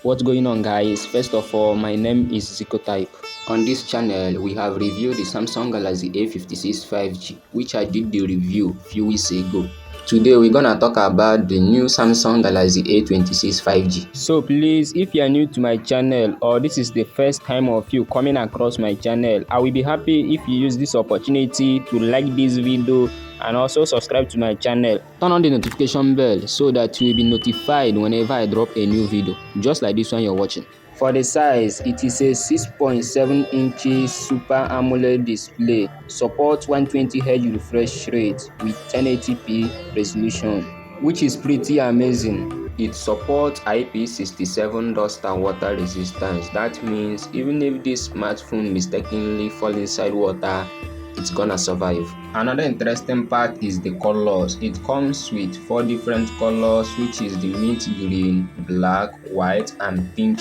What's going on, guys? First of all, my name is Type. On this channel, we have reviewed the Samsung Galaxy A56 5G, which I did the review few weeks ago. Today, we're gonna talk about the new Samsung Galaxy A26 5G. So please, if you are new to my channel or this is the first time of you coming across my channel, I will be happy if you use this opportunity to like this video and also subscribe to my channel. Turn on the notification bell so that you will be notified whenever I drop a new video, just like this one you're watching. For the size, it is a 6.7 inches Super AMOLED display, supports 120Hz refresh rate with 1080p resolution, which is pretty amazing. It supports IP67 dust and water resistance. That means even if this smartphone mistakenly falls inside water, it's gonna survive. Another interesting part is the colors. It comes with 4 different colors, which is the mint green, black, white and pink.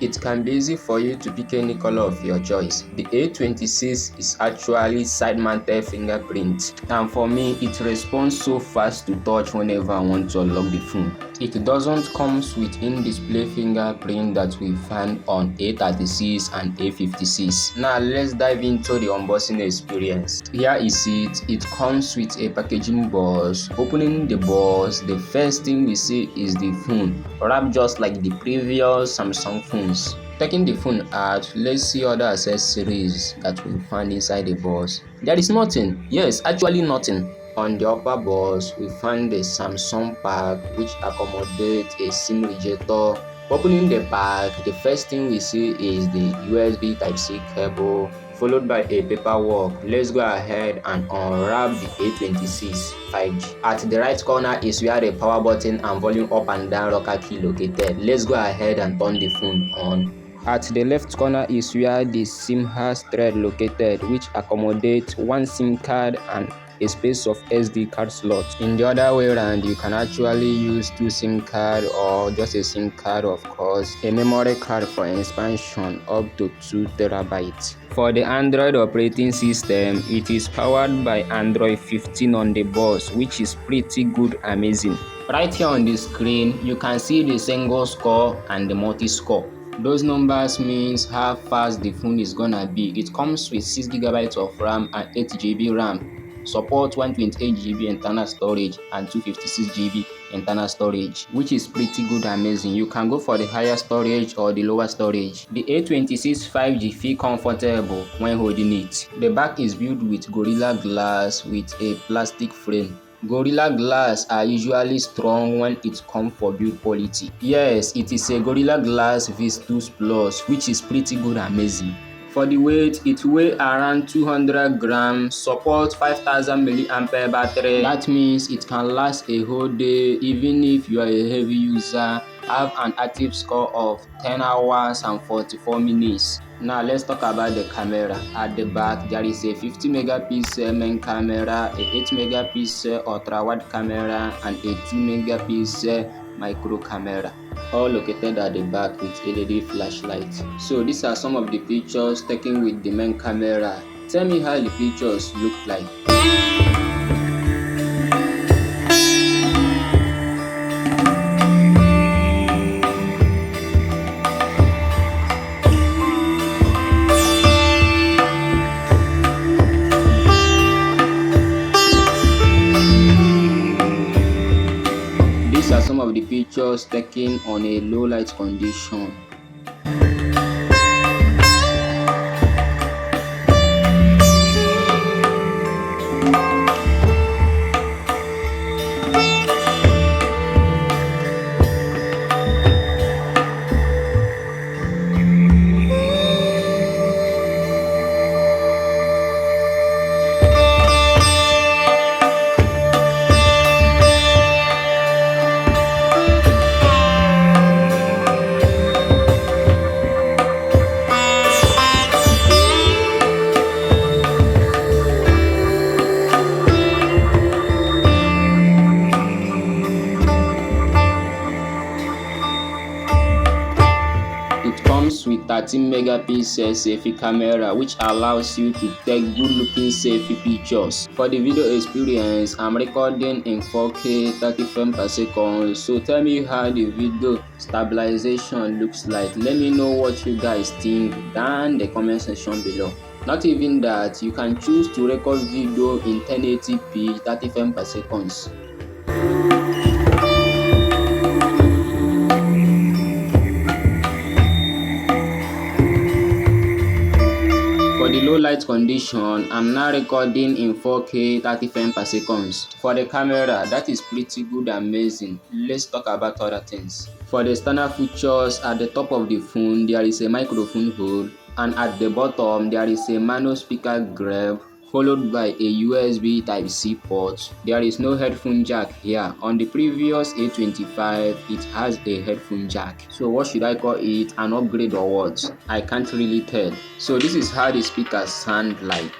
It can be easy for you to pick any color of your choice. The A26 is actually side mounted fingerprint, and for me it responds so fast to touch whenever I want to unlock the phone. It doesn't come with in-display fingerprint that we find on A36 and A56. Now let's dive into the unboxing experience. Here is it. It comes with a packaging box. Opening the box, the first thing we see is the phone, wrapped just like the previous Samsung phones. Taking the phone out, let's see other accessories that we find inside the box. There is nothing. Yes, actually nothing. On the upper box, we find the Samsung pack, which accommodates a SIM rejector. Opening the pack, the first thing we see is the USB Type-C cable, followed by a paperwork. Let's go ahead and unwrap the A26 5G. At the right corner is where the power button and volume up and down rocker key located. Let's go ahead and turn the phone on. At the left corner is where the SIM has thread located, which accommodates one SIM card and a space of SD card slot. In the other way around, you can actually use 2 SIM card or just a SIM card, of course, a memory card for expansion up to 2 terabytes. For the Android operating system, it is powered by Android 15 on the box, which is pretty good, amazing. Right here on the screen, you can see the single score and the multi-score. Those numbers means how fast the phone is gonna be. It comes with 6GB of RAM and 8GB RAM. Support 128GB internal storage and 256GB internal storage, which is pretty good, amazing. You can go for the higher storage or the lower storage. The A26 5G feel comfortable when holding it. The back is built with Gorilla Glass with a plastic frame. Gorilla Glass are usually strong when it comes for build quality. Yes, it is a Gorilla Glass V2 Plus, which is pretty good, amazing. For the weight, it weighs around 200 grams, supports 5000 mAh battery. That means it can last a whole day even if you are a heavy user. Have an active score of 10 hours and 44 minutes. Now let's talk about the camera. At the back, there is a 50 megapixel main camera, a 8 megapixel ultra wide camera and a 2 megapixel micro camera, all located at the back with LED flashlights. So these are some of the pictures taken with the main camera. Tell me how the pictures look like. These are some of the pictures taken on a low light condition. comes with 13 megapixel selfie camera which allows you to take good looking selfie pictures. For the video experience, I'm recording in 4K 30 frames per second, so tell me how the video stabilization looks like. Let me know what you guys think down the comment section below. Not even that, you can choose to record video in 1080p 30 frames per second. For the low light condition, I'm now recording in 4K 30 frames per second. For the camera, that is pretty good and amazing. Let's talk about other things. For the standard features, at the top of the phone, there is a microphone hole, and at the bottom, there is a mono speaker grab, followed by a USB Type-C port. There is no headphone jack here. On the previous A25, it has a headphone jack. So what should I call it? An upgrade or what? I can't really tell. So this is how the speakers sound like.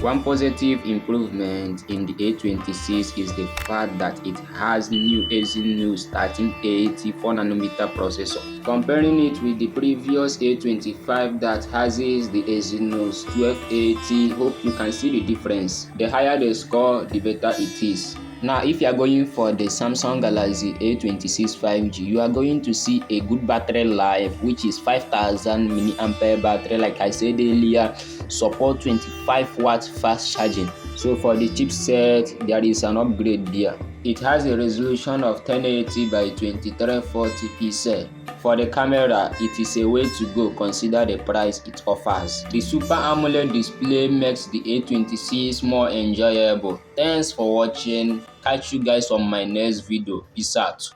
One positive improvement in the A26 is the fact that it has new Exynos 1380 4nm processor. Comparing it with the previous A25 that has the Exynos 1280, hope you can see the difference. The higher the score, the better it is. Now, if you are going for the Samsung Galaxy A26 5G, you are going to see a good battery life, which is 5000 mAh battery. Like I said earlier, support 25 watts fast charging. So for the chipset, there is an upgrade there. It has a resolution of 1080 by 2340 pixels. For the camera, it is a way to go, consider the price it offers. The Super AMOLED display makes the A26 more enjoyable. Thanks for watching. Catch you guys on my next video. Peace out.